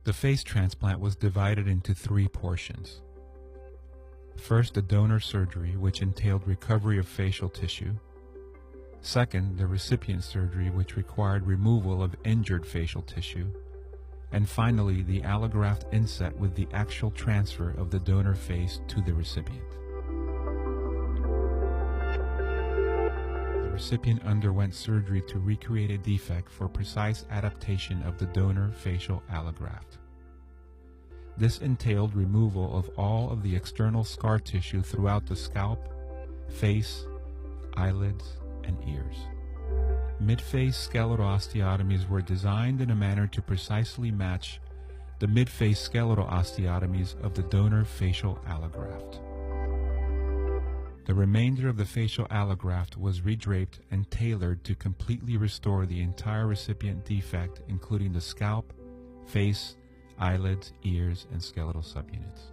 The face transplant was divided into three portions. First, the donor surgery, which entailed recovery of facial tissue. Second, the recipient surgery, which required removal of injured facial tissue. And finally, the allograft inset with the actual transfer of the donor face to the recipient. The recipient underwent surgery to recreate a defect for precise adaptation of the donor facial allograft. This entailed removal of all of the external scar tissue throughout the scalp, face, eyelids, and ears. Mid-face skeletal osteotomies were designed in a manner to precisely match the mid-face skeletal osteotomies of the donor facial allograft. The remainder of the facial allograft was redraped and tailored to completely restore the entire recipient defect, including the scalp, face, eyelids, ears, and skeletal subunits.